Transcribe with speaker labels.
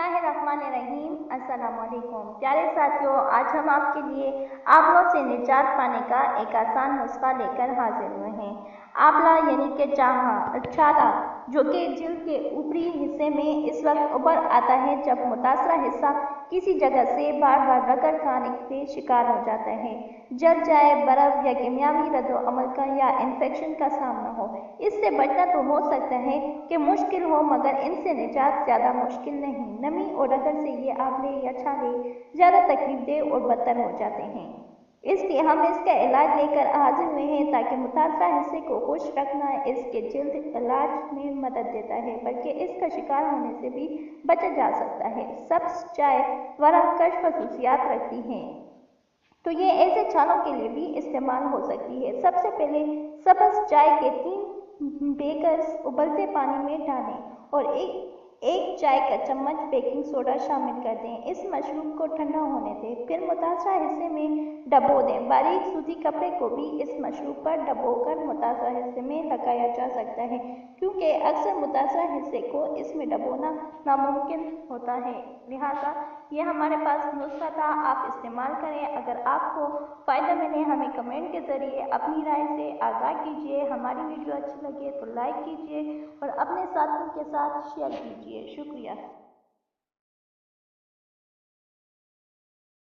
Speaker 1: बिस्मिल्लाहिर्रहमानिर्रहीम। अस्सलाम वालेकुम प्यारे साथियों, आज हम आपके लिए आंवलों से निजात पाने का एक आसान नुस्खा लेकर हाजिर हुए हैं। आंवला यानी कि छाला, जो कि जिल्द के ऊपरी हिस्से में इस वक्त उभर आता है जब मुतासरा हिस्सा किसी जगह से बार बार रगड़ खाने के शिकार हो जाता है, जल जाए, बर्फ या किमियावी रद्द-ओ-अमल का या इन्फेक्शन का सामना हो। इससे बचना तो हो सकता है कि मुश्किल हो, मगर इनसे निजात ज़्यादा मुश्किल नहीं। नमी और रगड़ से ये आंवले या छाले ज़्यादा तकलीफ दे और बदतर हो जाते हैं। इसलिए हम इसका इलाज लेकर हाजिर हुए हैं ताकि मुतासरा हिस्से को खुश रखना इसके जल्द इलाज में मदद देता है, बल्कि इसका शिकार होने से भी बचा जा सकता है। सब्ज़ चाय वराकश खसूसियात रखती हैं, तो ये ऐसे छालों के लिए भी इस्तेमाल हो सकती है। सबसे पहले सब्ज़ चाय के 3 बेकर्स उबलते पानी में डालें और एक चाय का चम्मच बेकिंग सोडा शामिल कर दें। इस मशरूब को ठंडा होने दें, फिर मुतासरा हिस्से में डबो दें। बारीक सूती कपड़े को भी इस मशरूब पर डबोकर मुतासरा हिस्से में लगाया जा सकता है, क्योंकि अक्सर मुतासरा हिस्से को इसमें डबोना नामुमकिन होता है। लिहाजा ये हमारे पास नुस्खा था, आप इस्तेमाल करें। अगर आपको फ़ायदा मिले हमें कमेंट के ज़रिए अपनी राय से आगाह कीजिए। हमारी वीडियो अच्छी लगे तो लाइक कीजिए और अपने साथियों के साथ शेयर कीजिए। शुक्रिया।